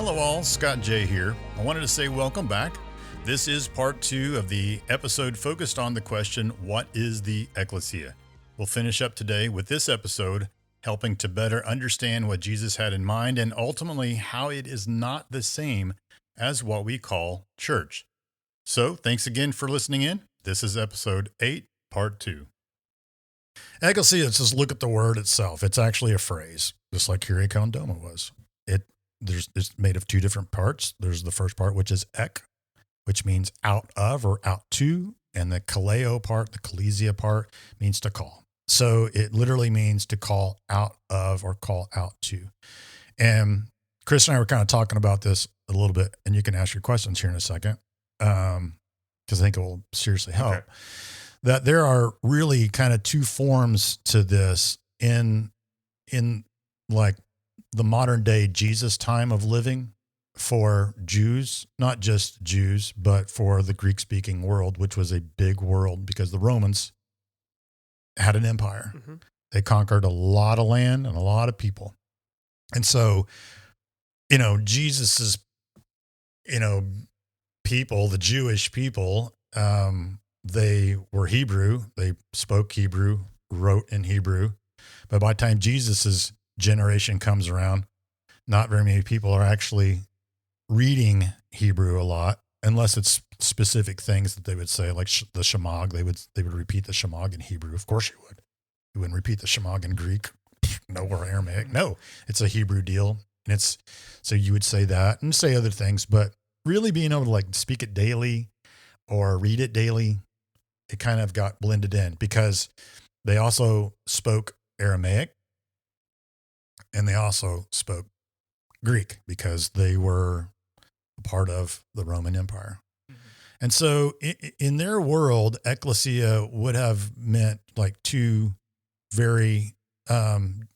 Hello all, Scott J here. I wanted to say welcome back. This is part 2 of the episode focused on the question, what is the Ekklesia? We'll finish up today with this episode, helping to better understand what Jesus had in mind and ultimately how it is not the same as what we call church. So thanks again for listening in. This is episode 8, part 2. Ekklesia, just look at the word itself. It's actually a phrase, just like Kyrie Doma was. It's made of 2 different parts. There's the first part, which is ek, which means out of or out to, and the kaleo part, the Ekklesia part, means to call. So it literally means to call out of or call out to. And Chris and I were kind of talking about this a little bit, and you can ask your questions here in a second, because I think it will seriously help. Okay. That there are really kind of 2 forms to this in like the modern day Jesus time of living for Jews, not just Jews, but for the Greek speaking world, which was a big world because the Romans had an empire. Mm-hmm. They conquered a lot of land and a lot of people. And so, Jesus's, people, the Jewish people, they were Hebrew. They spoke Hebrew, wrote in Hebrew. But by the time Jesus's generation comes around, not very many people are actually reading Hebrew a lot, unless it's specific things that they would say, like the Shemag. They would repeat the Shemag in Hebrew. Of course you would. You wouldn't repeat the Shemag in Greek, no, or Aramaic. No, it's a Hebrew deal, and it's so you would say that and say other things. But really being able to like speak it daily or read it daily, it kind of got blended in because they also spoke Aramaic. And they also spoke Greek because they were a part of the Roman Empire. Mm-hmm. And so in their world, Ekklesia would have meant like 2 very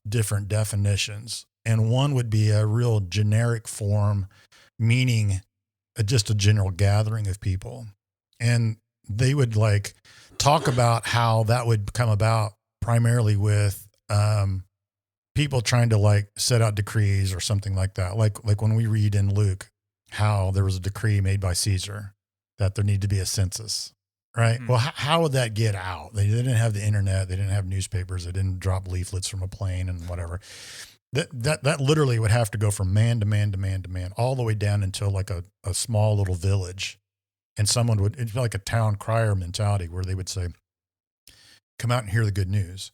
different definitions. And one would be a real generic form, meaning just a general gathering of people. And they would like talk about how that would come about primarily with people trying to like set out decrees or something like that. Like when we read in Luke how there was a decree made by Caesar that there needed to be a census, right? Mm-hmm. Well, how would that get out? They didn't have the internet. They didn't have newspapers. They didn't drop leaflets from a plane and whatever. That literally would have to go from man to man to man to man, all the way down until like a small little village. And it'd be like a town crier mentality where they would say, come out and hear the good news.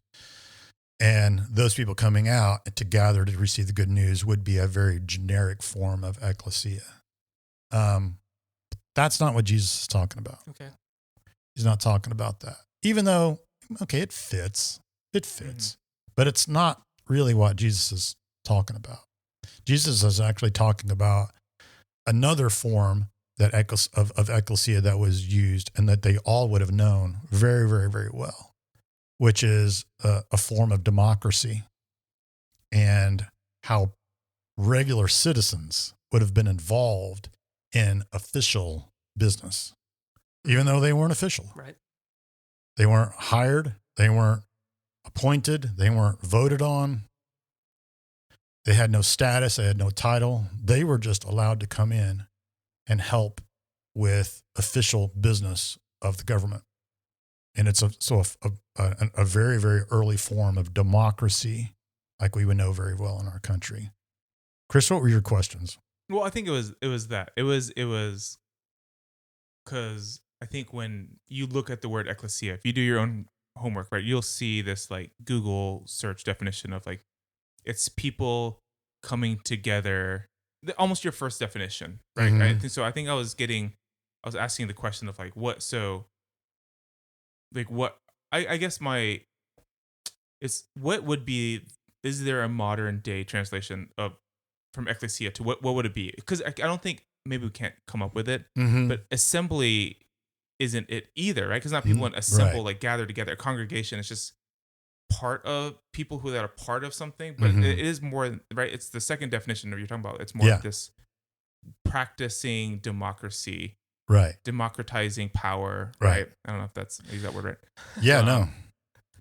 And those people coming out to gather to receive the good news would be a very generic form of Ekklesia. That's not what Jesus is talking about. Okay. He's not talking about that. Even though, okay, it fits, mm-hmm. But it's not really what Jesus is talking about. Jesus is actually talking about another form that of Ekklesia that was used and that they all would have known very, very, very well, which is a form of democracy and how regular citizens would have been involved in official business, even though they weren't official. Right. They weren't hired. They weren't appointed. They weren't voted on. They had no status. They had no title. They were just allowed to come in and help with official business of the government. And it's a very, very early form of democracy, like we would know very well in our country. Chris, what were your questions? Well, I think it was that. It was because I think when you look at the word Ekklesia, if you do your own homework, right, you'll see this like Google search definition of like, it's people coming together, almost your first definition, right? Mm-hmm. I think I was asking the question of like, what, so like what, I guess what would be, is there a modern day translation of from Ekklesia to what would it be? Because I don't think, maybe we can't come up with it, mm-hmm. but assembly isn't it either, right? Because not people assemble, right. Like gather together. A congregation is just part of people that are part of something, but mm-hmm. it is more, right? It's the second definition of you're talking about. It's more of this practicing democracy, right? Democratizing power, right? I don't know if that's, I use that word right. Yeah, no.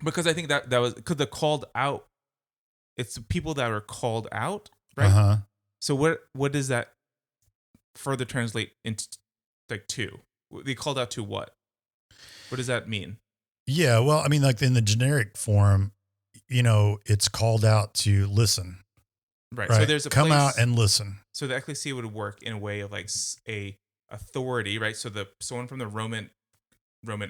Because I think that was, because the called out, it's people that are called out, right? Uh-huh. So what does that further translate into like to? They called out to what? What does that mean? Yeah, well, I mean, like in the generic form, it's called out to listen. Right. Right. So there's a come place, out and listen. So the ecclesia would work in a way of like a authority, right? So someone from the Roman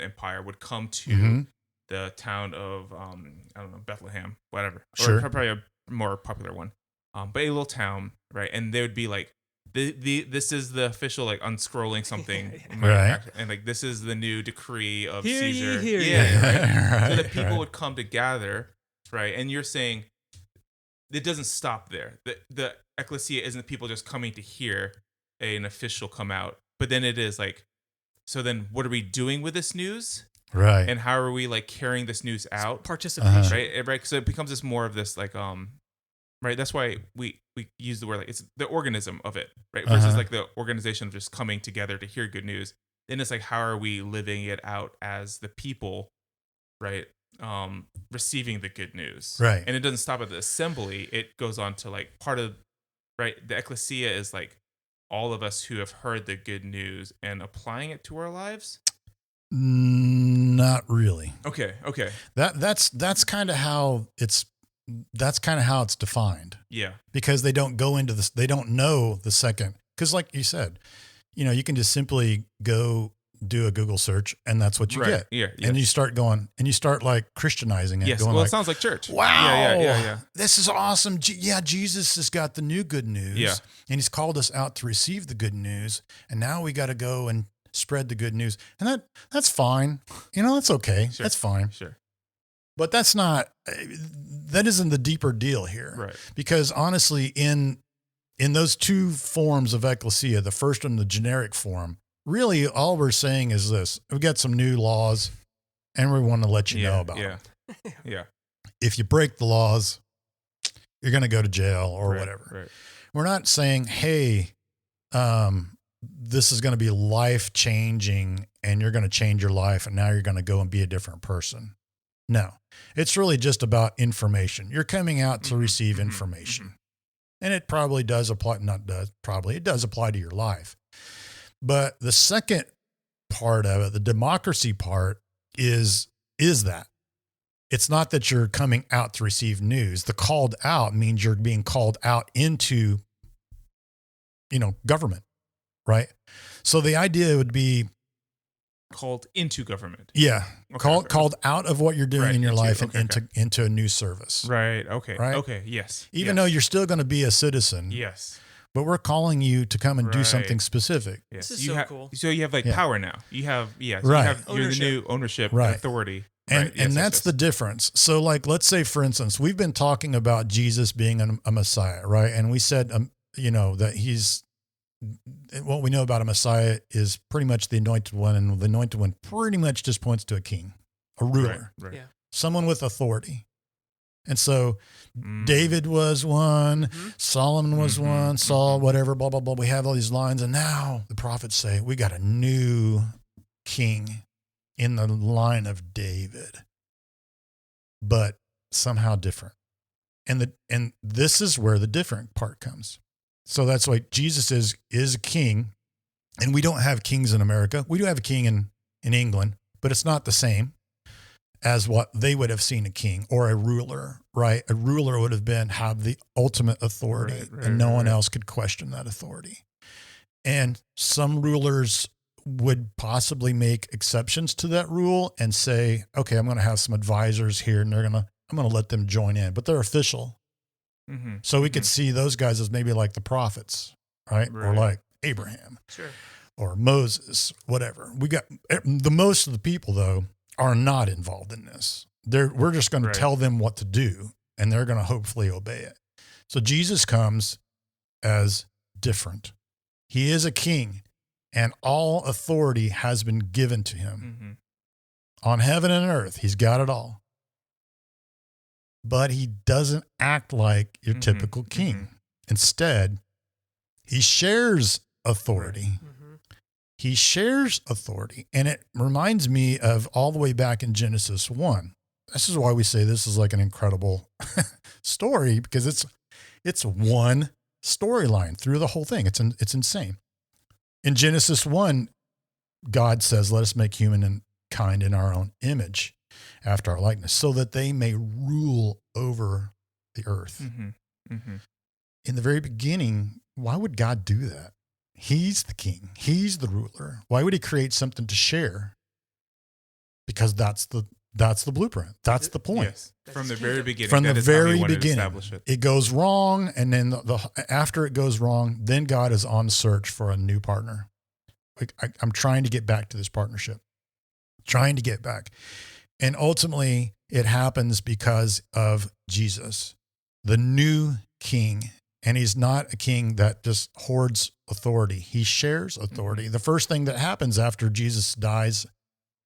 Empire would come to the town of I don't know, Bethlehem, whatever, Sure. or probably a more popular one, but a little town, right? And they would be like, this is the official, like, unscrolling something, right? And like, this is the new decree of Hear ye, Caesar. hear ye. Yeah, right. So Right, that people right. would come to gather, right? And you're saying it doesn't stop there. The ecclesia isn't people just coming to hear an official come out, but then it is like, so then what are we doing with this news? Right. And how are we like carrying this news out? Participation. Right. So it becomes this more of this like right. That's why we use the word like it's the organism of it, right? Versus like the organization of just coming together to hear good news. Then it's like, how are we living it out as the people, right? Receiving the good news, Right. And it doesn't stop at the assembly. It goes on to like part of, right? The ecclesia is like all of us who have heard the good news and applying it to our lives. Not really. Okay. That's kind of how it's defined, Yeah. because they don't go into this. They don't know the second, because like you said, you can just simply go do a Google search and that's what you get. Yeah. And you start going and you start like Christianizing it. Yes. Going Well, like, it sounds like church. wow. Yeah. This is awesome. Jesus has got the new good news. Yeah. And he's called us out to receive the good news. And now we got to go and spread the good news. And that's fine. That's okay. Sure. That's fine. Sure. But that isn't the deeper deal here. Right. Because honestly, in those two forms of ecclesia, the first one, the generic form, really all we're saying is this: we've got some new laws and we want to let you know about them. Yeah. If you break the laws, you're going to go to jail or Right, whatever. Right. We're not saying, hey, this is going to be life changing and you're going to change your life and now you're going to go and be a different person. No, it's really just about information. You're coming out to receive information. And it probably does apply, it does apply to your life. But the second part of it, the democracy part, is that it's not that you're coming out to receive news. The called out means you're being called out into, government, right? So the idea would be Called into government. yeah, Okay. called out of what you're doing Right, in your into- life okay, and into a new service. Right. Okay. Right? Okay. Yes. Even though you're still going to be a citizen, Yes. but we're calling you to come and do Right. something specific. Yes. This is you so have, cool. So you have like Yeah. power now. You have so Right. You have you're the Ownership. new ownership Right. authority. And Right. Yes, and that's yes, the difference. So like, let's say, for instance, we've been talking about Jesus being a Messiah, right? And we said, that he's, what we know about a Messiah is pretty much the anointed one. And the anointed one pretty much just points to a king, a ruler, Right. Yeah. someone with authority. And so David was one, Solomon was one, Saul, whatever, blah, blah, blah. We have all these lines. And now the prophets say, we got a new king in the line of David, but somehow different. And this is where the different part comes. So that's why Jesus is a king, and we don't have kings in America. We do have a king in England, but it's not the same as what they would have seen a king or a ruler, right? A ruler would have the ultimate authority, and no one else could question that authority. And some rulers would possibly make exceptions to that rule and say, okay, I'm going to have some advisors here and I'm going to let them join in, but they're official. So we could see those guys as maybe like the prophets, right? Or like Abraham or Moses, whatever. We got the most of the people though are not involved in this. We're just going to tell them what to do and they're going to hopefully obey it. So Jesus comes as different. He is a king. And all authority has been given to him on heaven and earth. He's got it all. But he doesn't act like your typical king. Instead, he shares authority. He shares authority. And it reminds me of all the way back in Genesis 1. This is why we say this is like an incredible story, because it's one storyline through the whole thing. It's insane. In Genesis 1, God says, let us make humankind in our own image, after our likeness, so that they may rule over the earth. Mm-hmm. Mm-hmm. In the very beginning, why would God do that? He's the king. He's the ruler. Why would he create something to share? Because that's the blueprint. That's the point. Yes. From the very beginning. From the very beginning, beginning, it goes wrong, and then after it goes wrong, then God is on search for a new partner. I'm trying to get back to this partnership, trying to get back. And ultimately, it happens because of Jesus, the new king. And he's not a king that just hoards authority. He shares authority. Mm-hmm. The first thing that happens after Jesus dies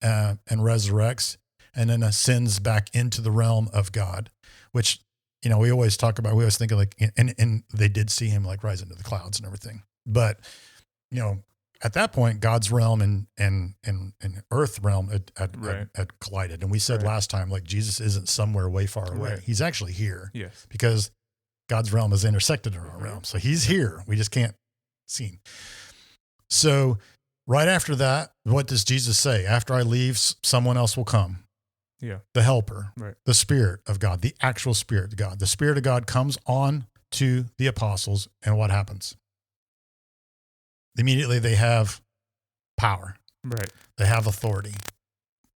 and resurrects and then ascends back into the realm of God, which, we always talk about, we always think of like, and they did see him like rise into the clouds and everything. But, at that point, God's realm and earth realm had collided. And we said last time, like, Jesus isn't somewhere way far away. Right. He's actually here. Yes. Because God's realm is intersected in our realm. So he's here. We just can't see him. So right after that, what does Jesus say? After I leave, someone else will come. Yeah. The helper, the Spirit of God, the actual Spirit of God. The Spirit of God comes on to the apostles, and what happens? Immediately they have power. Right. They have authority.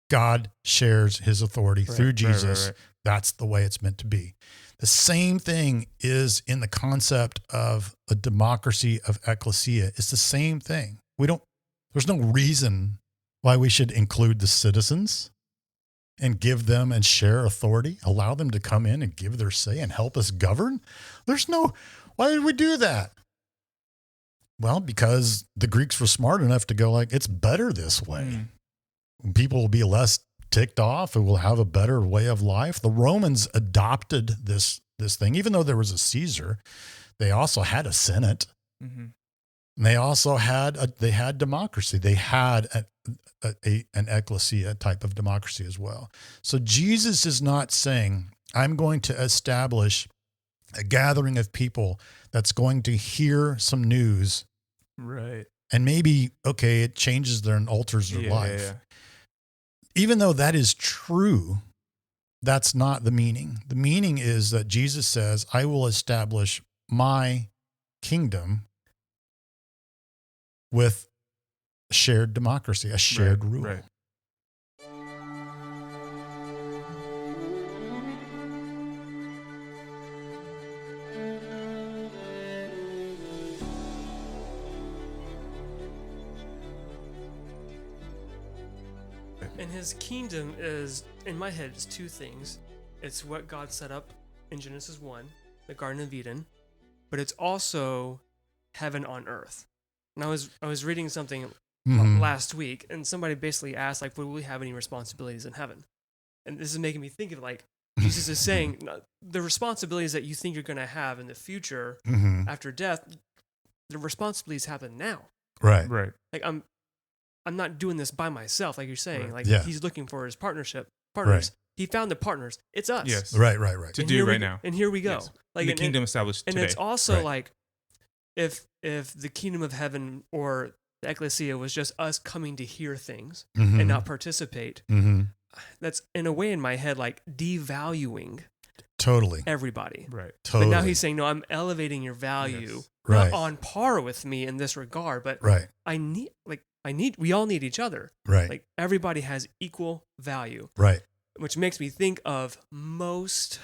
God shares his authority through Jesus. Right. That's the way it's meant to be. The same thing is in the concept of a democracy of Ekklesia. It's the same thing. There's no reason why we should include the citizens and give them and share authority, allow them to come in and give their say and help us govern. Why did we do that? Well, because the Greeks were smart enough to go like, it's better this way. People will be less ticked off. It will have a better way of life. The Romans adopted this thing, even though there was a Caesar. They also had a Senate. Mm-hmm. And they also had democracy. They had an Ekklesia type of democracy as well. So Jesus is not saying, I'm going to establish a gathering of people that's going to hear some news. Right. And maybe, it changes and alters their life. Yeah. Even though that is true, that's not the meaning. The meaning is that Jesus says, I will establish my kingdom with shared democracy, a shared rule. Right. And his kingdom is, in my head, it's two things. It's what God set up in Genesis 1, the Garden of Eden, but it's also heaven on earth. And I was reading something last week, and somebody basically asked, like, will we have any responsibilities in heaven? And this is making me think of, like, Jesus is saying, the responsibilities that you think you're going to have in the future after death, the responsibilities happen now. Right. Like, I'm not doing this by myself, like you're saying. Right. Like, he's looking for his partners. Right. He found the partners. It's us. Yes. Right. To do right now. And here we go. Yes. Like the kingdom established today. And it's also like, if the kingdom of heaven or the Ekklesia was just us coming to hear things and not participate, that's in a way in my head like devaluing everybody. Right. But now he's saying, no, I'm elevating your value, not on par with me in this regard, but we all need each other. Right. Like everybody has equal value. Right. Which makes me think of most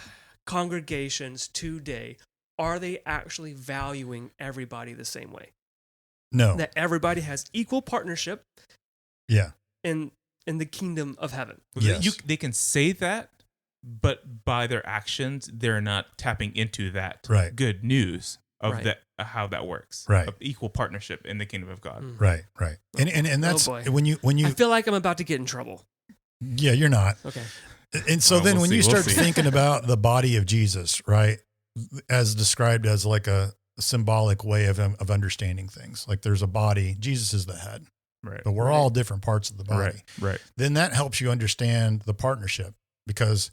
congregations today. Are they actually valuing everybody the same way? No. That everybody has equal partnership. Yeah. In the kingdom of heaven. Yes. They can say that, but by their actions, they're not tapping into that good news of that how that works. Right. Of equal partnership in the kingdom of God. Right. And that's when you I feel like I'm about to get in trouble. Yeah, you're not. Okay. And so then when you start thinking about the body of Jesus, right, as described as like a symbolic way of understanding things, like there's a body, Jesus is the head, right? But we're all different parts of the body, right? Then that helps you understand the partnership because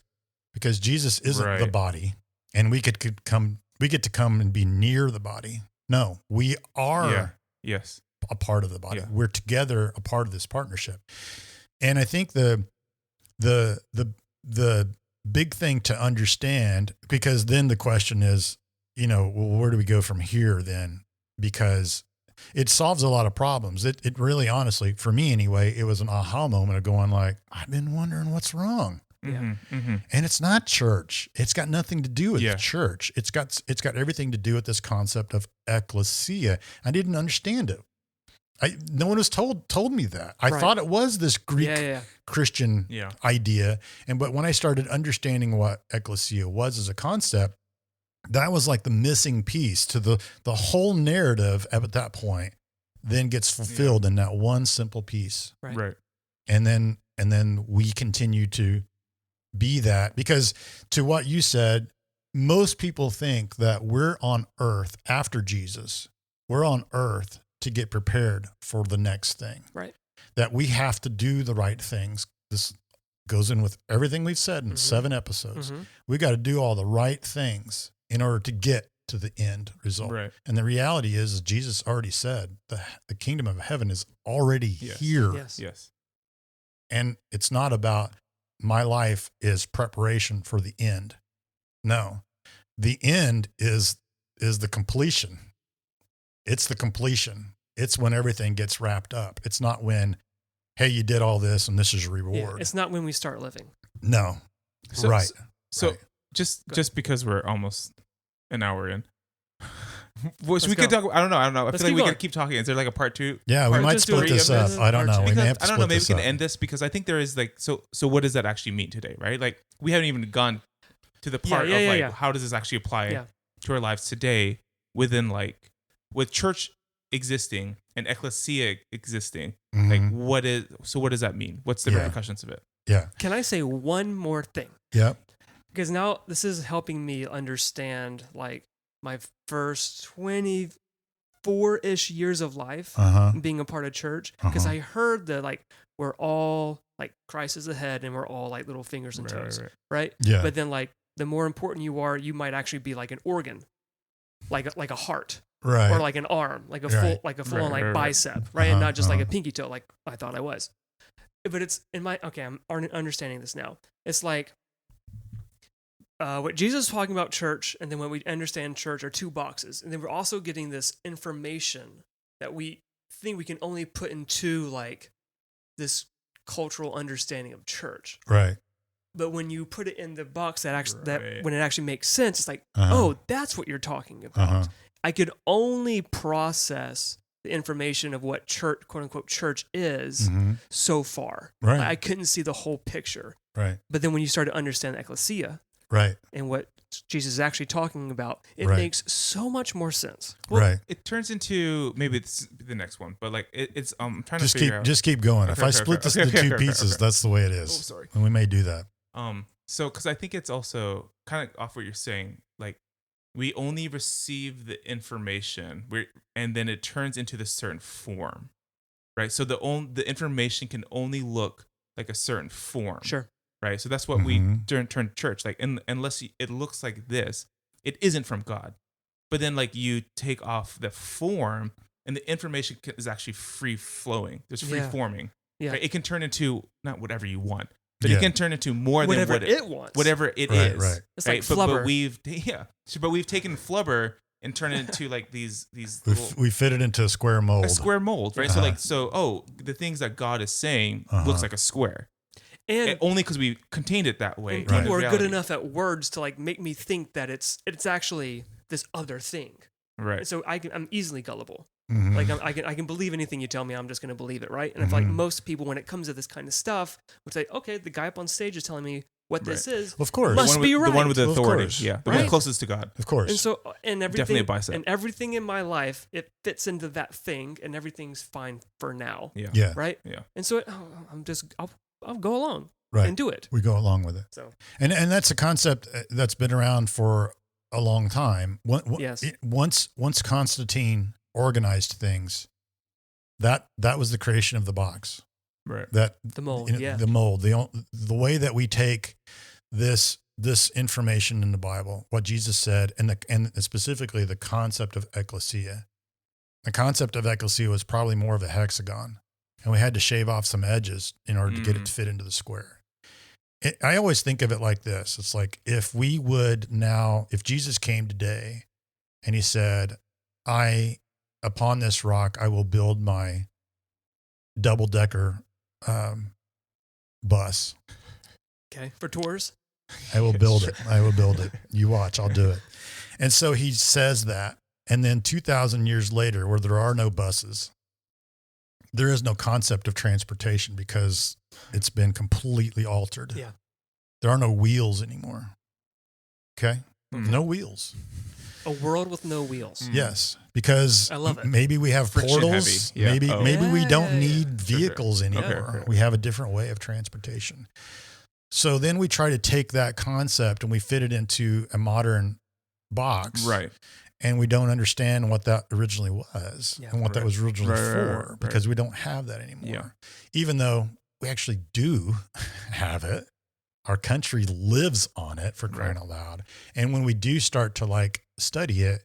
Jesus isn't the body, and we get to come and be near the body. No, we are a part of the body. Yeah. We're together a part of this partnership. And I think the big thing to understand, because then the question is, well, where do we go from here then? Because it solves a lot of problems. It really, honestly, for me anyway, it was an aha moment of going like, I've been wondering what's wrong. Yeah. And it's not church. It's got nothing to do with Yeah. church. It's got everything to do with this concept of ekklesia. I didn't understand it. No one has told me that. I Right. thought it was this Greek Yeah. Christian Yeah. idea. But when I started understanding what ekklesia was as a concept, that was like the missing piece to the whole narrative at that point then gets fulfilled in that one simple piece. Right. And then we continue to be that, because to what you said, most people think that we're on earth after Jesus. We're on earth to get prepared for the next thing. Right. That we have to do the right things. This goes in with everything we've said in 7 episodes. We got to do all the right things in order to get to the end result. Right. And the reality is Jesus already said the kingdom of heaven is already Yes. here. Yes. Yes. And it's not about my life is preparation for the end. No, the end is the completion. It's the completion. It's when everything gets wrapped up. It's not when, hey, you did all this and this is your Yeah. reward. It's not when we start living. No. So, Right. So Right. just because we're almost an hour in, which we Let's could go. talk. I don't know. I Let's feel like keep we going. gotta keep talking. Is there like a part 2? Yeah, we Or might just do split it this again. up. I don't know. We may Because have to I don't know. split Maybe we this can up. end this, because I think there is like so. What does that actually mean today? Right? Like we haven't even gone to the part Yeah, of yeah, like yeah. how does this actually apply Yeah. to our lives today within like with church existing and ecclesia existing. Like Mhm. what does that mean? What's the Yeah. repercussions of it? Yeah. Can I say one more thing? Yep. Because now this is helping me understand like my first 24-ish years of life Uh-huh. being a part of church. Because Uh-huh. I heard that like we're all like Christ is the head and we're all like little fingers and toes, right? Yeah. But then like the more important you are, you might actually be like an organ, like a heart Right. or like an arm, like a Right. full on like Right. bicep, right? And Uh-huh, not just like a uh-huh. pinky toe, like I thought I was. But it's in my I'm understanding this now. It's like what Jesus is talking about church, and then when we understand church are two boxes, and then we're also getting this information that we think we can only put into like this cultural understanding of church. Right. But when you put it in the box that actually that Right. when it actually makes sense, it's like, Uh-huh. oh, that's what you're talking about. Uh-huh. I could only process the information of what church, quote unquote, church is Mhm. so far. Right. I couldn't see the whole picture. Right. But then when you start to understand Ekklesia Right. and what Jesus is actually talking about, it Right. makes so much more sense. Well, Right. It turns into maybe it's the next one, but like it's I'm trying Just to figure out. keep going. If Okay, I okay, split okay, this okay, into okay, two okay, pieces, okay. that's the way it is. Oh, sorry. And we may do that. So because I think it's also kind of off what you're saying, like we only receive the information and then it turns into this certain form, right? So the information can only look like a certain form, Sure. right? So that's what Mhm. we turn church like, unless it looks like this, it isn't from God. But then like you take off the form, and the information is actually free flowing. There's free Yeah. forming. Yeah. Right? It can turn into not whatever you want, but Yeah. it can turn into more Whatever than what it wants. whatever it Right, is. right. It's like But flubber. we've taken flubber and turned it into like these little We fit it into a square mold. a square mold, right? Uh-huh. So the things that God is saying Uh-huh. looks like a square, And only because we contained it that way. and in people are good reality. enough at words to like make me think that it's actually this other thing. right? And so I'm easily gullible. Mhm. Like I can believe anything you tell me. I'm just going to believe it, right? And if like Mhm. most people, when it comes to this kind of stuff, would say, okay, the guy up on stage is telling me what this is. Of course. Must the one be with, the one with the Well, of authority, course. yeah, the Right? one closest to God. Of course. And so and Definitely everything a bicep. and everything in my life, it fits into that thing, and everything's fine for now, Yeah, yeah. right? yeah. And so I'll go along Right. and do it. We go along with it. So And that's a concept that's been around for a long time. Yes. Once Constantine organized things, that was the creation of the box. Right. That the mold, yeah. the mold, the way that we take this information in the Bible, what Jesus said, and specifically the concept of ekklesia, The concept of Ekklesia was probably more of a hexagon, and we had to shave off some edges in order to get it to fit into the square. I always think of it like this. It's like if Jesus came today and he said, upon this rock, I will build my double-decker bus. Okay. For tours. I will build it. I will build it. You watch, I'll do it. And so he says that. And then 2,000 years later, where there are no buses, there is no concept of transportation because it's been completely altered. Yeah. There are no wheels anymore. Okay? Mm-hmm. No wheels. A world with no wheels. Yes, because I love it. Maybe we have Friction portals. heavy. Yeah. Maybe we don't need Sure. vehicles anymore. Okay. We have a different way of transportation. So then we try to take that concept and we fit it into a modern box. Right. And we don't understand what that originally was and what that was originally for because we don't have that anymore. Yeah. Even though we actually do have it. Our country lives on it, for crying out loud. And when we do start to like study it,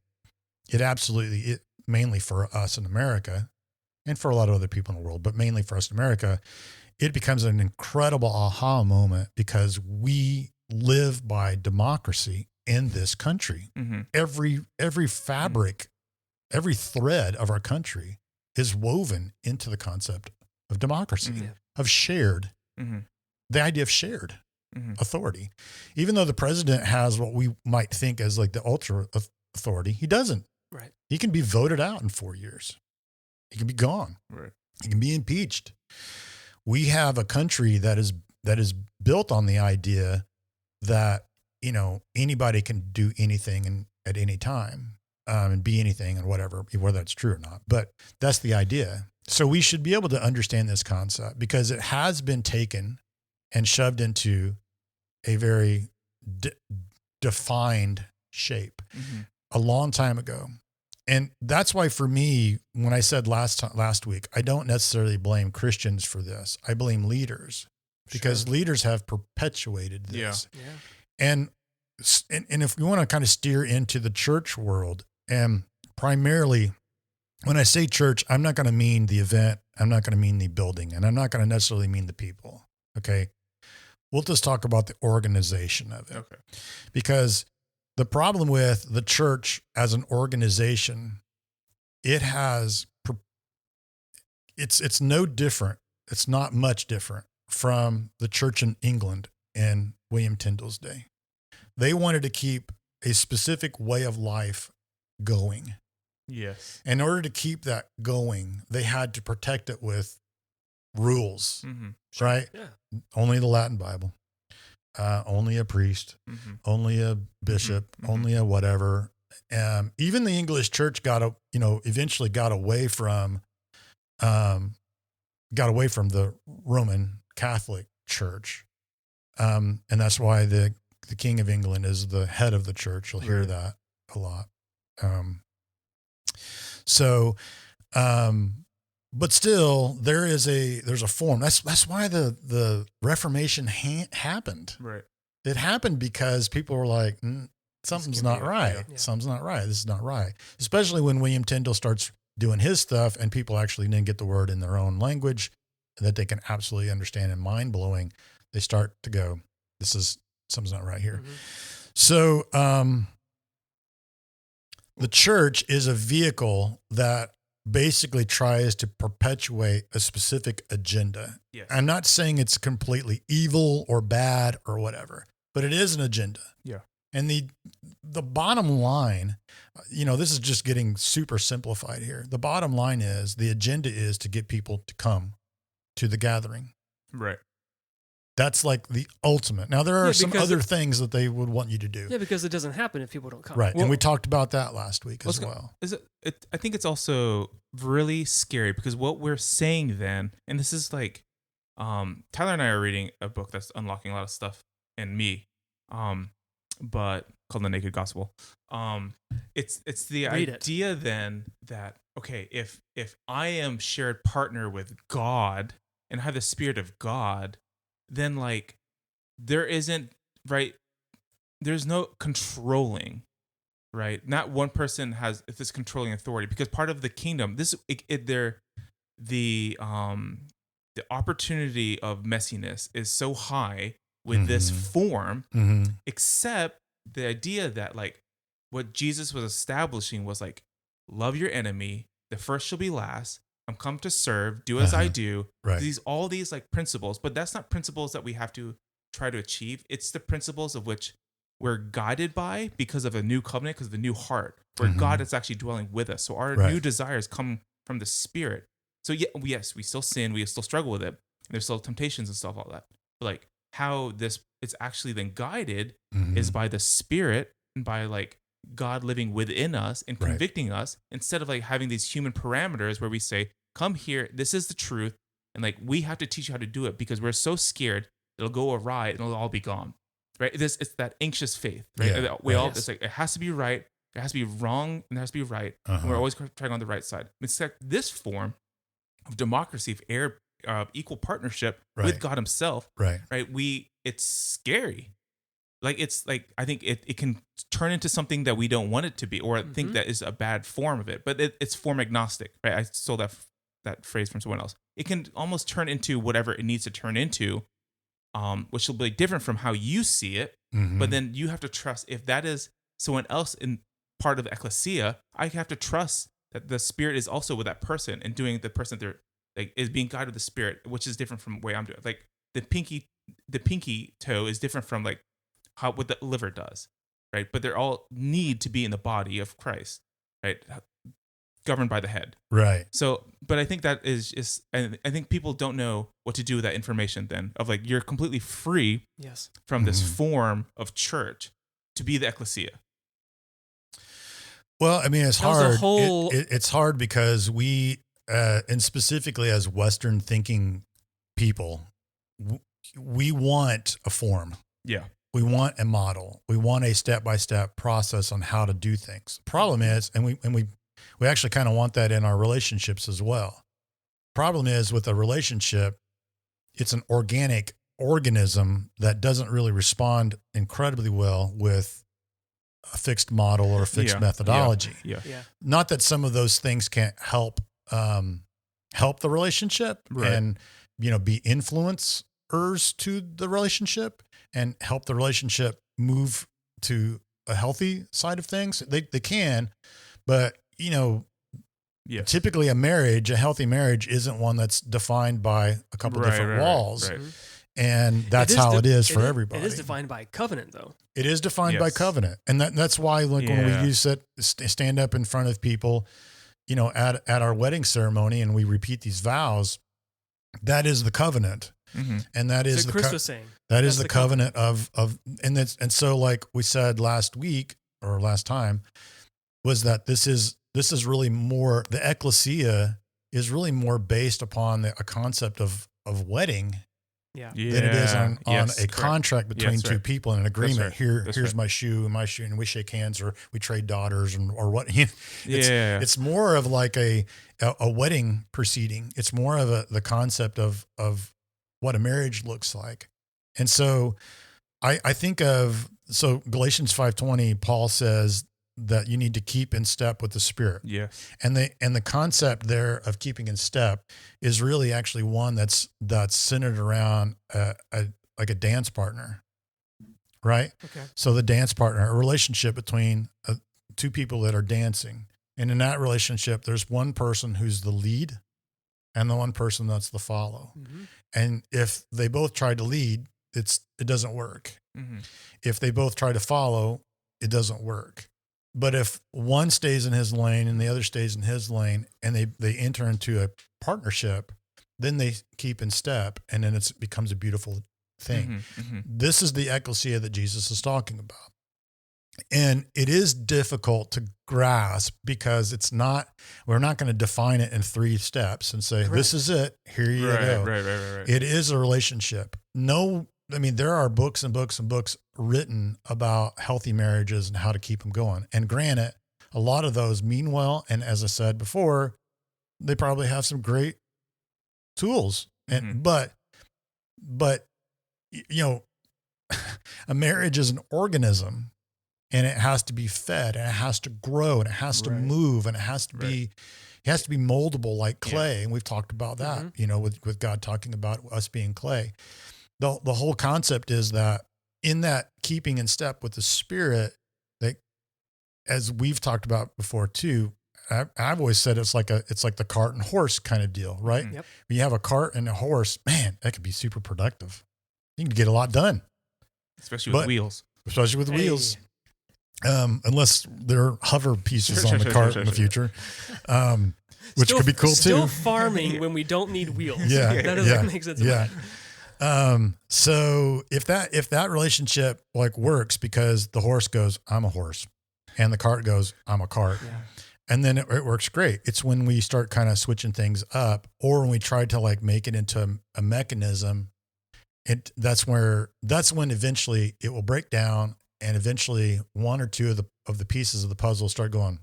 it mainly for us in America and for a lot of other people in the world, but mainly for us in America, it becomes an incredible aha moment because we live by democracy in this country. Mm-hmm. Every fabric, every thread of our country is woven into the concept of democracy, of shared, the idea of shared authority. Even though the president has what we might think as like the ultra authority, he doesn't. Right. He can be voted out in 4 years. He can be gone. Right. He can be impeached. We have a country that is built on the idea that, you know, anybody can do anything and at any time and be anything and whatever, whether that's true or not. But that's the idea. So we should be able to understand this concept because it has been taken and shoved into a very defined shape a long time ago. And that's why for me, when I said last week, I don't necessarily blame Christians for this. I blame leaders because leaders have perpetuated this. Yeah. And if we want to kind of steer into the church world, and primarily when I say church, I'm not going to mean the event. I'm not going to mean the building, and I'm not going to necessarily mean the people. Okay. We'll just talk about the organization of it. Okay. Because the problem with the church as an organization, it's no different. It's not much different from the church in England in William Tyndale's day. They wanted to keep a specific way of life going. Yes. In order to keep that going, they had to protect it with rules, right? Yeah. Only the Latin Bible, only a priest, only a bishop, only a whatever. Even the English church eventually got away from the Roman Catholic Church. And that's why the King of England is the head of the church. You'll hear that a lot. But still, there's a form. That's why the Reformation happened. Right. It happened because people were like, something's not right. Yeah. Something's not right. This is not right. Especially when William Tyndale starts doing his stuff and people actually then get the word in their own language that they can absolutely understand and mind blowing. They start to go, something's not right here. So, the church is a vehicle that basically tries to perpetuate a specific agenda. Yes. I'm not saying it's completely evil or bad or whatever, but it is an agenda. Yeah. And the bottom line, this is just getting super simplified here. The bottom line is the agenda is to get people to come to the gathering. Right. That's like the ultimate. Now, there are some other things that they would want you to do. Yeah, because it doesn't happen if people don't come. Right. Well, and we talked about that last week as well. I think it's also really scary because what we're saying then, and this is like, Tyler and I are reading a book that's unlocking a lot of stuff in me, but called The Naked Gospel. It's the idea then that, okay, if I am shared partner with God and have the Spirit of God, then like there's no controlling right? Not one person has this controlling authority, because part of the kingdom, the opportunity of messiness is so high with this form, except the idea that like what Jesus was establishing was like, love your enemy, the first shall be last. I'm come to serve, do as I do. Right. All these like principles, but that's not principles that we have to try to achieve. It's the principles of which we're guided by because of a new covenant, because of the new heart, where God is actually dwelling with us. So our new desires come from the Spirit. So yes, we still sin, we still struggle with it, and there's still temptations and stuff, all that. But like how this it's actually then guided is by the Spirit and by like God living within us and convicting us, instead of like having these human parameters where we say, come here, this is the truth, and like we have to teach you how to do it because we're so scared it'll go awry and it'll all be gone. Right? It's that anxious faith, right? Yeah, It's like it has to be right, it has to be wrong, and it has to be right. And we're always trying on the right side. It's like this form of democracy, of equal partnership with God Himself. Right. It's scary. Like it's like I think it can turn into something that we don't want it to be, or think that is a bad form of it. But it's form agnostic, right? I stole that phrase from someone else. It can almost turn into whatever it needs to turn into, which will be different from how you see it. But then you have to trust, if that is someone else in part of the Ekklesia, I have to trust that the Spirit is also with that person and doing the person they're like is being guided with the Spirit, which is different from the way I'm doing it. Like the pinky toe is different from like what the liver does, right? But they all need to be in the body of Christ, right? Governed by the head. Right. So, but I think that is just, and I think people don't know what to do with that information then, of like, you're completely free from this form of church to be the Ekklesia. Well, I mean, it's hard. It's hard because we, and specifically as Western thinking people, we want a form. Yeah. We want a model. We want a step-by-step process on how to do things. Problem is, and we actually kind of want that in our relationships as well. Problem is with a relationship, it's an organic organism that doesn't really respond incredibly well with a fixed model or a fixed methodology. Yeah. Not that some of those things can't help the relationship and, be influencers to the relationship and help the relationship move to a healthy side of things. They can, but typically a healthy marriage isn't one that's defined by a couple different walls. Right. And that's how it is for everybody. It is defined by covenant, though. It is defined by covenant. And that's why when we stand up in front of people, at our wedding ceremony and we repeat these vows, that is the covenant. And that is Chris was saying. That is the covenant of and so like we said last week or last time was that this is really more, the Ekklesia is really more based upon a concept of wedding than it is on a contract between two people and an agreement. Here's my shoe and we shake hands or we trade daughters or what. It's more of like a wedding proceeding. It's more of the concept of what a marriage looks like. And so I think so Galatians 5:20, Paul says that you need to keep in step with the Spirit. Yes. And the concept there of keeping in step is really actually one that's centered around like a dance partner, right? Okay. So the dance partner, a relationship between two people that are dancing. And in that relationship, there's one person who's the lead and the one person that's the follow. And if they both try to lead, it doesn't work. If they both try to follow, it doesn't work. But if one stays in his lane and the other stays in his lane and they enter into a partnership, then they keep in step and then it becomes a beautiful thing. This is the Ekklesia that Jesus is talking about. And it is difficult to grasp because we're not going to define it in 3 steps and say, this is it, here you go. Right. It is a relationship. There are books and books and books written about healthy marriages and how to keep them going. And granted, a lot of those mean well. And as I said before, they probably have some great tools. But a marriage is an organism. and it has to be fed, and it has to grow, and it has to move, and it has to be, it has to be moldable like clay. And we've talked about that, with God talking about us being clay. The whole concept is that in that keeping in step with the Spirit, that, as we've talked about before too, I've always said it's like the cart and horse kind of deal, right? Yep. When you have a cart and a horse, man, that could be super productive. You can get a lot done. Especially with wheels. Especially with wheels. Unless they're hover pieces on the cart in the future, which could be cool too. Still farming when we don't need wheels. Yeah. That doesn't make sense. Yeah. So if that relationship like works because the horse goes, I'm a horse, and the cart goes, I'm a cart. Yeah. And then it works great. It's when we start kind of switching things up, or when we try to like make it into a mechanism, that's when eventually it will break down, and eventually one or two of the pieces of the puzzle start going,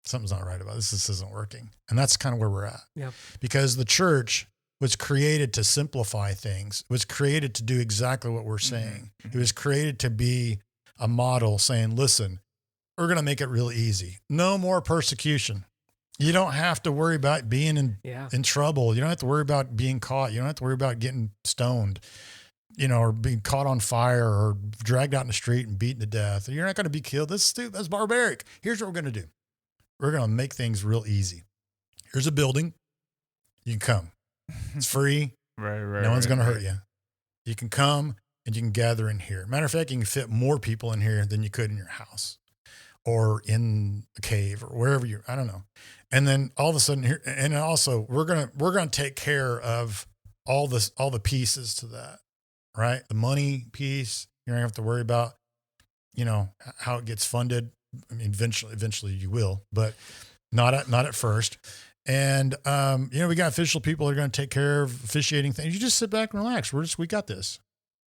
something's not right about this. This isn't working. And that's kind of where we're at. Yeah. Because the church was created to simplify things. It was created to do exactly what we're saying. Mm-hmm. It was created to be a model saying, listen, we're going to make it real easy. No more persecution. You don't have to worry about being in trouble. You don't have to worry about being caught. You don't have to worry about getting stoned, or being caught on fire or dragged out in the street and beaten to death. You're not going to be killed. That's barbaric. Here's what we're going to do. We're going to make things real easy. Here's a building. You can come. It's free. Right. No one's going to hurt you. You can come and you can gather in here. Matter of fact, you can fit more people in here than you could in your house or in a cave or wherever I don't know. And then all of a sudden here, and also we're going to take care of all the pieces to that, right? The money piece, you don't have to worry about, how it gets funded. I mean, eventually you will, but not at first. And, we got official people that are going to take care of officiating things. You just sit back and relax. We got this.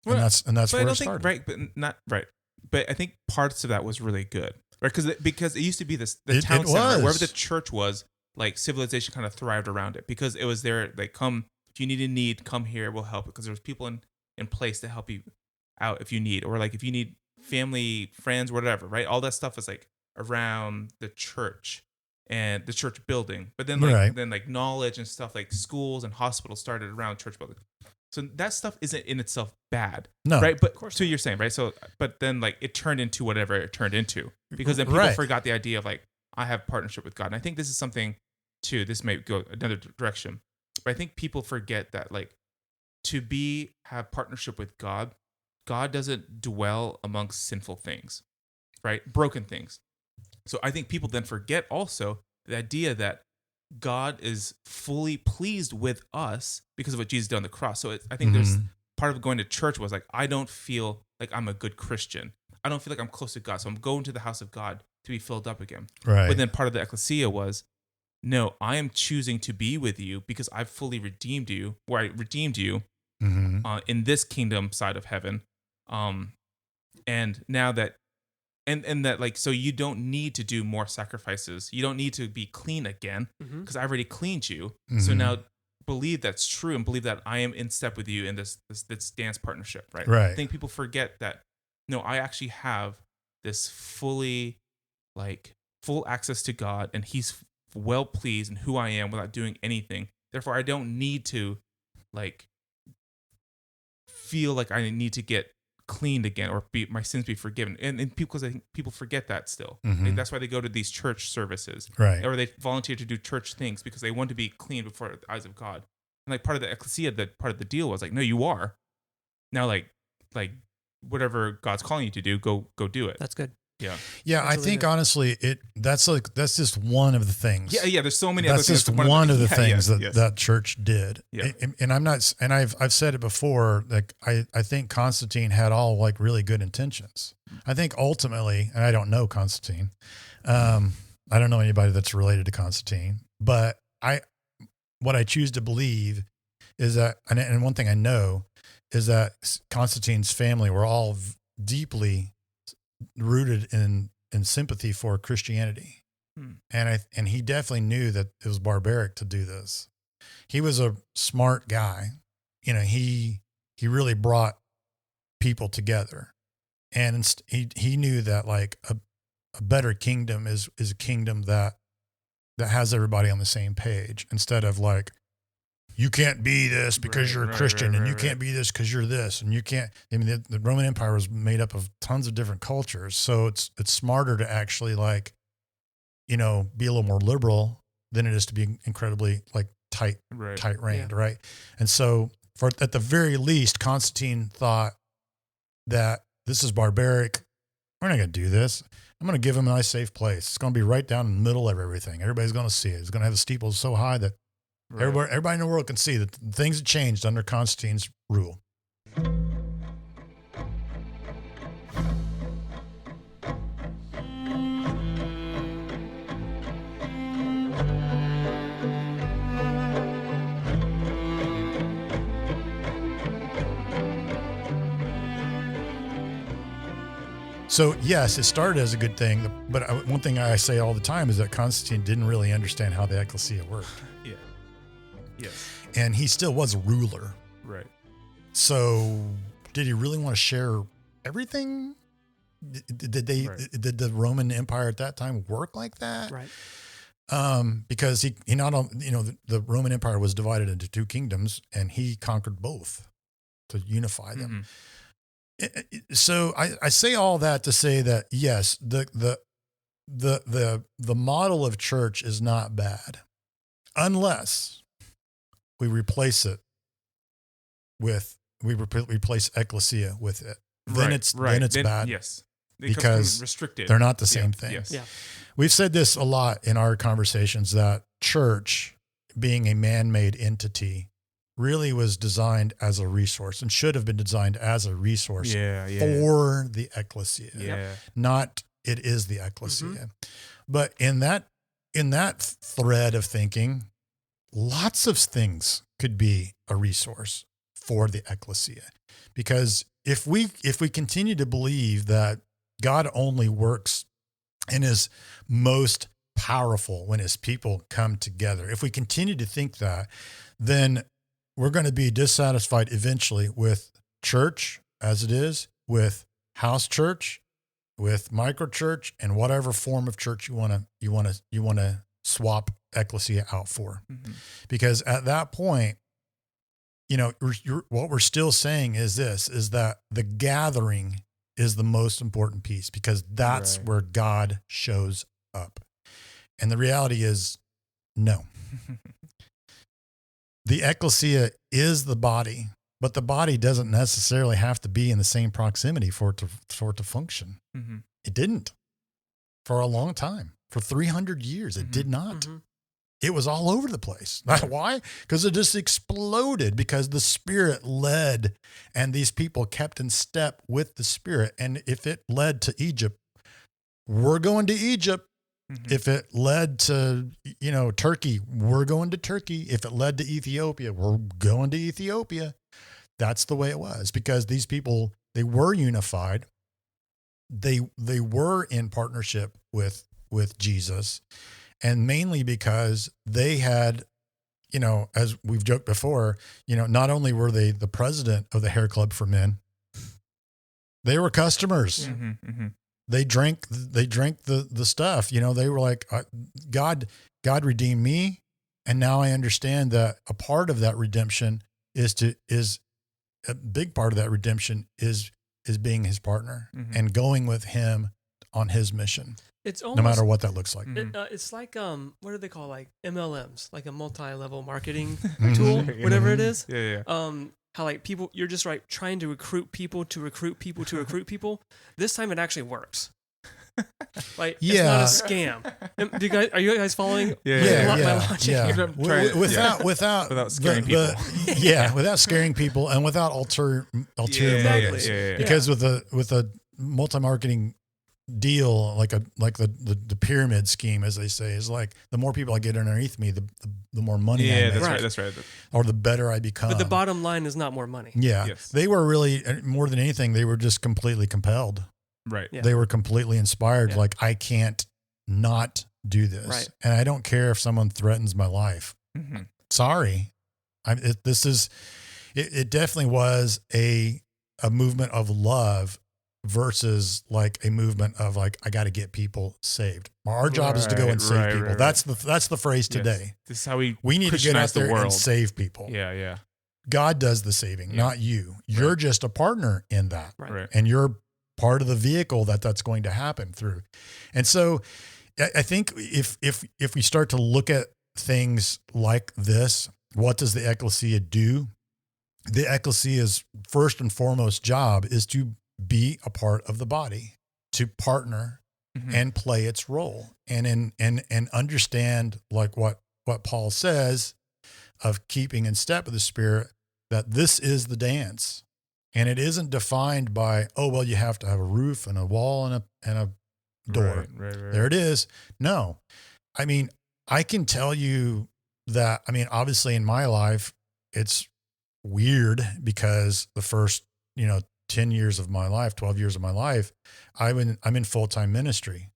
Well, and that's where it started. Think, right, but not right. But I think parts of that was really good, right? Because it used to be the town center, right? Wherever the church was, like civilization kind of thrived around it because it was there. Like, come if you need a need, come here, we'll help. Because there was people in place to help you out if you need, or like if you need family, friends, whatever, right? All that stuff is like around the church and the church building. But then like knowledge and stuff like schools and hospitals started around church building. So that stuff isn't in itself bad, right? But so you're saying, right? So, but then like it turned into whatever it turned into because then people forgot the idea of like, I have partnership with God. And I think this is something too, this may go another direction, but I think people forget that like to have partnership with God, God doesn't dwell amongst sinful things, right? Broken things. So I think people then forget also the idea that God is fully pleased with us because of what Jesus did on the cross. So I think there's part of going to church was like, I don't feel like I'm a good Christian. I don't feel like I'm close to God. So I'm going to the house of God to be filled up again. Right. But then part of the Ekklesia was, no, I am choosing to be with you because I've fully redeemed you, where I redeemed you in this kingdom side of heaven. And now that, and that like, so you don't need to do more sacrifices. You don't need to be clean again because I already cleaned you. So now believe that's true and believe that I am in step with you in this dance partnership, right? I think people forget that, no, I actually have this full access to God and he's well pleased in who I am without doing anything. Therefore, I don't need to like feel like I need to get cleaned again or my sins be forgiven. And because I think people forget that still. Like, that's why they go to these church services. Right. Or they volunteer to do church things because they want to be clean before the eyes of God. And like part of the Ekklesia, that part of the deal was like, no, you are. Now like whatever God's calling you to do, go do it. That's good. Yeah. Yeah, I think honestly, that's just one of the things. Yeah. There's so many. That's other just things. one of the things that church did. Yeah. And I'm not, and I've said it before. Like I think Constantine had all like really good intentions. I think ultimately, and I don't know Constantine. I don't know anybody that's related to Constantine, but what I choose to believe is that, and one thing I know is that Constantine's family were all deeply rooted in sympathy for Christianity. And he definitely knew that it was barbaric to do this. He was a smart guy. He really brought people together. And he knew that like a better kingdom is a kingdom that has everybody on the same page, instead of like, you can't be this because you're a Christian, and you can't be this because you're this, and you can't. I mean, the Roman Empire was made up of tons of different cultures, so it's smarter to actually like, be a little more liberal than it is to be incredibly like tight reined, right? And so, at the very least, Constantine thought that this is barbaric. We're not going to do this. I'm going to give him a nice, safe place. It's going to be right down in the middle of everything. Everybody's going to see it. It's going to have the steeples so high that everybody in the world can see that things have changed under Constantine's rule. So yes, it started as a good thing, but one thing I say all the time is that Constantine didn't really understand how the Ekklesia worked. Yeah. Yes. And he still was a ruler. Right. So did he really want to share everything? Did the Roman Empire at that time work like that? Right. Because he not only, the Roman Empire was divided into two kingdoms, and he conquered both to unify them. Mm-hmm. So I say all that to say that yes, the model of church is not bad, unless we replace it with replace Ekklesia with it. Then it's bad. Yes, because restricted. They're not the same thing. Yes. Yeah. We've said this a lot in our conversations, that church, being a man-made entity, really was designed as a resource, and should have been designed as a resource for the Ekklesia. Yeah. Not it is the Ekklesia. Mm-hmm. But in that thread of thinking, lots of things could be a resource for the Ekklesia. Because if we continue to believe that God only works and is most powerful when his people come together, if we continue to think that, then we're going to be dissatisfied eventually with church as it is, with house church, with micro church, and whatever form of church you want to swap Ekklesia out for. Mm-hmm. Because at that point, what we're still saying is that the gathering is the most important piece, because that's where God shows up. And the reality is, no. The Ekklesia is the body, but the body doesn't necessarily have to be in the same proximity for it to function. Mm-hmm. It didn't for a long time. For 300 years, it did not. Mm-hmm. It was all over the place. Why? Because it just exploded, because the Spirit led, and these people kept in step with the Spirit. And if it led to Egypt, we're going to Egypt. Mm-hmm. If it led to, Turkey, we're going to Turkey. If it led to Ethiopia, we're going to Ethiopia. That's the way it was, because these people, they were unified. They were in partnership with Jesus, and mainly because they had, as we've joked before, not only were they the president of the Hair Club for Men, they were customers. Mm-hmm, mm-hmm. They drank the stuff, they were like, God redeemed me. And now I understand that a part of that redemption is a big part of that redemption is being his partner, mm-hmm. and going with him on his mission. It's almost, no matter what that looks like. It's like, what do they call, like MLMs, like a multi-level marketing tool, whatever it is. Yeah. How like people, you're just trying to recruit people to recruit people to recruit people. This time it actually works. It's not a scam. Are you guys following? My logic? Yeah. Without scaring people. Without scaring people, and without ulterior motives. Yeah. Because with a multi-marketing deal, like the pyramid scheme, as they say, is like, the more people I get underneath me, the more money I make. That's right. Or the better I become. But the bottom line is not more money. Yeah. Yes. They were really, more than anything, they were just completely compelled. Right. Yeah. They were completely inspired. Yeah. Like, I can't not do this. Right. And I don't care if someone threatens my life. Mm-hmm. Sorry. It definitely was a movement of love versus like a movement of like, I got to get people saved. Our job is to go and save Right, people. right. That's the phrase Yes. today. This is how we We need to get out Christianize the there and world. save people. Yeah. God does the saving, Yeah. not you. You're just a partner in that. Right. And you're part of the vehicle that's going to happen through. And so I think if we start to look at things like this, what does the Ekklesia do? The Ekklesia's first and foremost job is to be a part of the body, to partner Mhm. and play its role, and understand like what Paul says of keeping in step with the Spirit, that this is the dance. And it isn't defined by, oh, well, you have to have a roof and a wall and a door. Right. There it is. No, I mean, I can tell you that, I mean, obviously in my life, it's weird because the first, 10 years of my life, 12 years of my life, I'm in full-time ministry.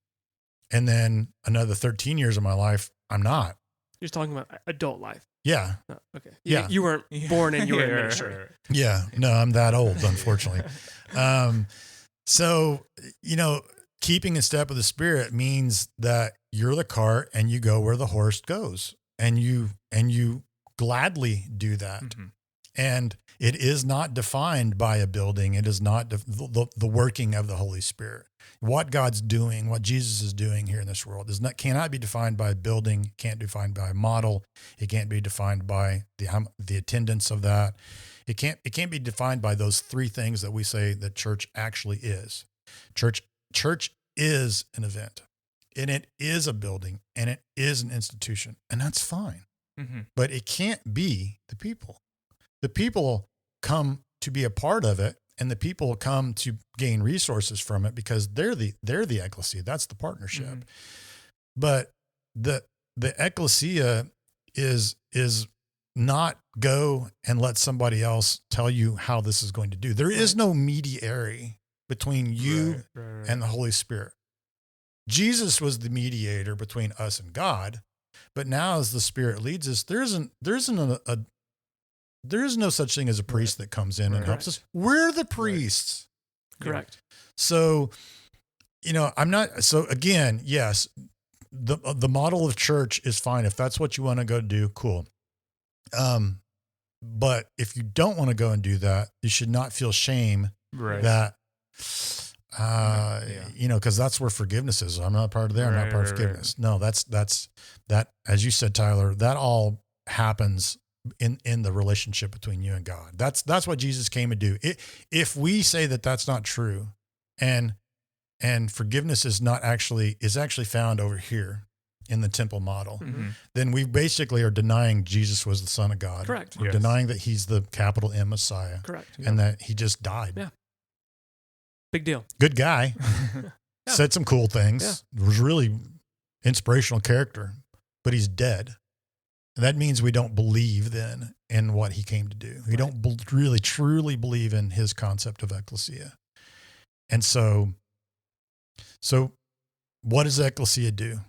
And then another 13 years of my life, I'm not. You're talking about adult life. Yeah. Oh, okay. Yeah. You weren't born and you were in Yeah, ministry. right. Yeah. No, I'm that old, unfortunately. So, keeping in step with the Spirit means that you're the cart and you go where the horse goes, and you gladly do that. Mhm. And it is not defined by a building. It is not the working of the Holy Spirit. What God's doing, what Jesus is doing here in this world cannot be defined by a building, can't be defined by a model. It can't be defined by the attendance of that. It can't be defined by those three things that we say that church actually is. Church is an event, and it is a building, and it is an institution, and that's fine. Mhm. But it can't be the people. The people come to be a part of it, and the people come to gain resources from it because they're the Ekklesia. That's the partnership. Mhm. But the Ekklesia is not go and let somebody else tell you how this is going to do. There is no mediary between you Right. and the Holy Spirit. Jesus was the mediator between us and God, but now as the Spirit leads us, there is no such thing as a priest that comes in and Right. helps us. We're the priests. Correct. So, I'm not, so again, yes, the model of church is fine. If that's what you want to go do, cool. But if you don't want to go and do that, you should not feel shame Right. that, Yeah. cause that's where forgiveness is. I'm not part of there. I'm not Right, part of right, forgiveness. No, that's that, as you said, Tyler, that all happens in the relationship between you and God. That's what Jesus came to do. If we say that that's not true, and forgiveness is actually found over here in the temple model, Mhm. then we basically are denying Jesus was the Son of God. Correct. We're Yes. denying that he's the capital M Messiah, Correct. and that he just died. Yeah. Big deal. Good guy. Yeah. Said some cool things. Was really inspirational character, but he's dead. And that means we don't believe then in what he came to do. We don't really truly believe in his concept of Ekklesia. And so what does Ekklesia do?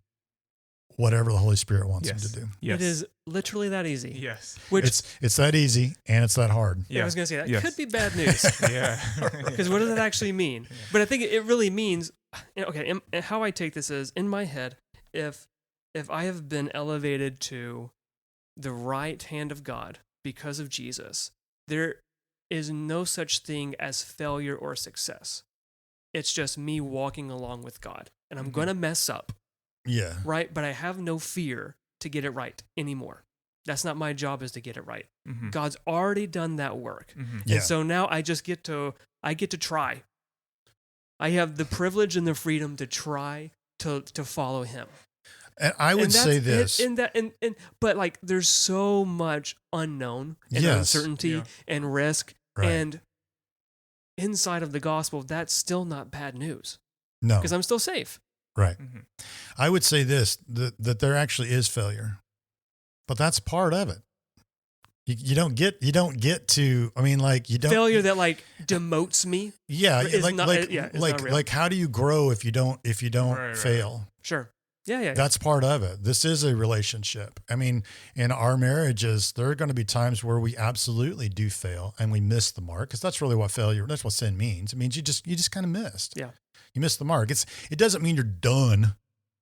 Whatever the Holy Spirit wants him Yes. to do. Yes. It is literally that easy. Yes. Which It's that easy and it's that hard. I was going to say that Yes. could be bad news. Yeah. Because what does that actually mean? But I think it really means, okay, and how I take this is, in my head, if I have been elevated to the right hand of God because of Jesus, there is no such thing as failure or success. It's just me walking along with God. And I'm Mhm. going to mess up, Yeah. right? But I have no fear to get it right anymore. That's not my job, is to get it right. Mhm. God's already done that work. Mhm. Yeah. And so now I just get to try. I have the privilege and the freedom to try to follow him. And I would And that's say it, this. but like there's so much unknown and Yes. uncertainty Yeah. and risk. Right. And inside of the gospel, that's still not bad news No. because I'm still safe. Right. Mhm. I would say this, that there actually is failure, but that's part of it. You don't get to, I mean, like you don't Failure that like demotes me. Yeah. is Like, not- like, yeah, it's like, not real. like how do you grow if you don't Right, right. fail? Sure. Yeah. That's part of it. This is a relationship. I mean, in our marriages, there are going to be times where we absolutely do fail and we miss the mark, because that's really what that's what sin means. It means you just kind of missed. Yeah. You missed the mark. It doesn't mean you're done.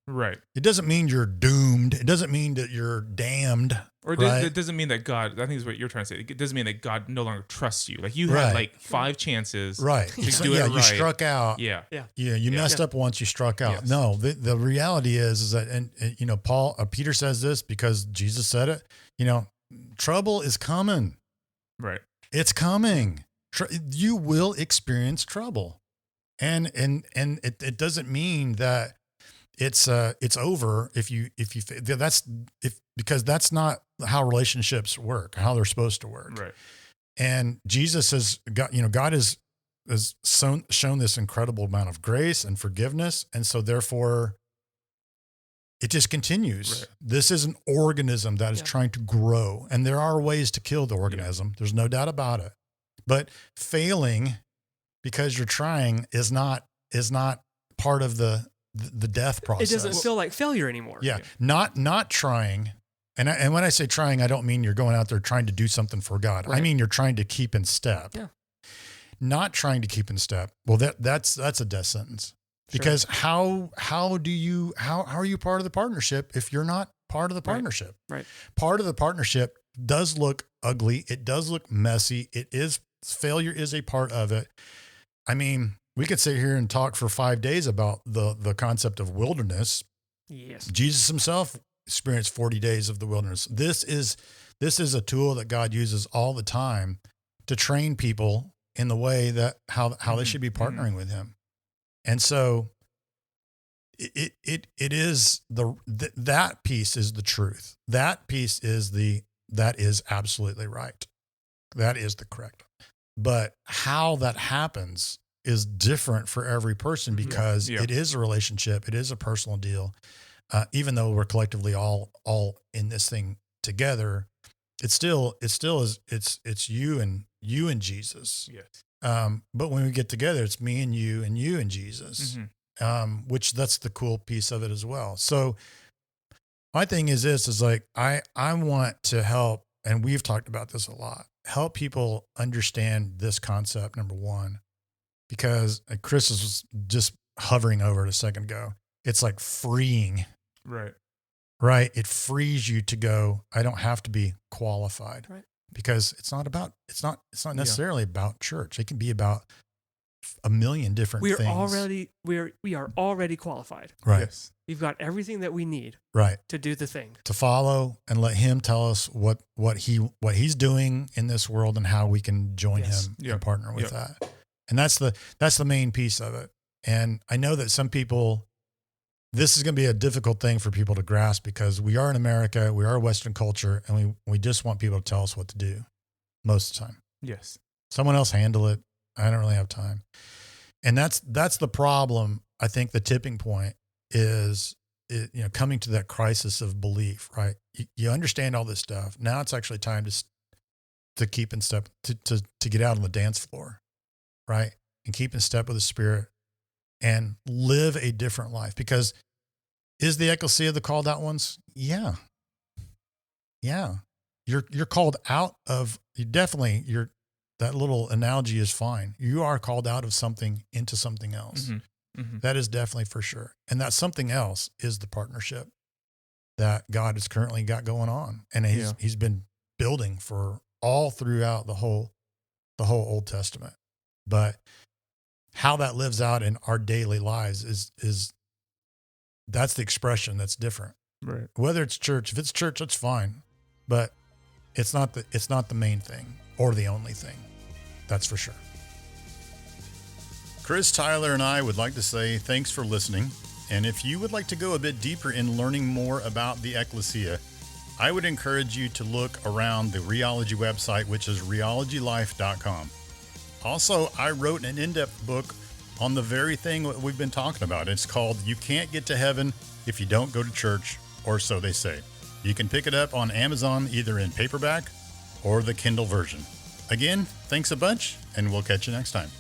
Right. It doesn't mean you're doomed. It doesn't mean that you're damned. Or it doesn't mean that God, I think is what you're trying to say. It doesn't mean that God no longer trusts you. Like you had like 5 chances. Right. To do it right. You struck out. Yeah. You messed up once, you struck out. Yes. No, the reality is that, and you know, Peter says this because Jesus said it, you know, trouble is coming. Right. It's coming. You will experience trouble. And it doesn't mean that it's over because that's not how relationships work, how they're supposed to work. Right. And Jesus has got, you know, God has shown this incredible amount of grace and forgiveness. And so therefore it just continues. Right. This is an organism that is trying to grow, and there are ways to kill the organism. There's no doubt about it, but failing because you're trying is not part of the death process. It doesn't feel like failure anymore. Yeah. Not trying. And when I say trying, I don't mean you're going out there trying to do something for God. Right. I mean, you're trying to keep in step. Yeah. Not trying to keep in step. Well, that's a death sentence, because how are you part of the partnership if you're not part of the partnership? Right. Part of the partnership does look ugly. It does look messy. Failure is a part of it. I mean, we could sit here and talk for 5 days about the concept of wilderness. Yes. Jesus himself experienced 40 days of the wilderness. This is a tool that God uses all the time to train people in the way that how they should be partnering with him. And so it is that piece is the truth. That piece is that is absolutely right. That is the correct. But how that happens is different for every person, because it is a relationship. It is a personal deal. Even though we're collectively all in this thing together, it's still you and Jesus. Yes. But when we get together, it's me and you and Jesus, which that's the cool piece of it as well. So my thing is like, I want to help, and we've talked about this a lot, help people understand this concept, number one, because Chris was just hovering over it a second ago. It's like freeing. Right. It frees you to go, I don't have to be qualified. Right. Because it's not necessarily about church. It can be about a million different things. We are already qualified. Right. Yes. We've got everything that we need. Right. To do the thing. To follow and let him tell us what he's doing in this world and how we can join him and partner with that. And that's the main piece of it. And I know that some people, this is going to be a difficult thing for people to grasp, because we are in America, we are Western culture, and we just want people to tell us what to do most of the time. Yes. Someone else handle it. I don't really have time. And that's the problem. I think the tipping point is coming to that crisis of belief, right? You understand all this stuff. Now it's actually time to keep in step, to get out on the dance floor, right? And keep in step with the Spirit and live a different life. Because is the Ekklesia the called out ones? Yeah. Yeah. You're called out of, that little analogy is fine. You are called out of something into something else. That is definitely for sure. And that something else is the partnership that God has currently got going on. And he's been building for all throughout the whole Old Testament. But how that lives out in our daily lives is that's the expression that's different. Right. Whether it's church, if it's church, that's fine. But it's not the main thing or the only thing. That's for sure. Chris, Tyler, and I would like to say thanks for listening. And if you would like to go a bit deeper in learning more about the Ekklesia, I would encourage you to look around the Rheology website, which is rheologylife.com. Also, I wrote an in-depth book on the very thing that we've been talking about. It's called You Can't Get to Heaven If You Don't Go to Church, or so they say. You can pick it up on Amazon, either in paperback or the Kindle version. Again, thanks a bunch, and we'll catch you next time.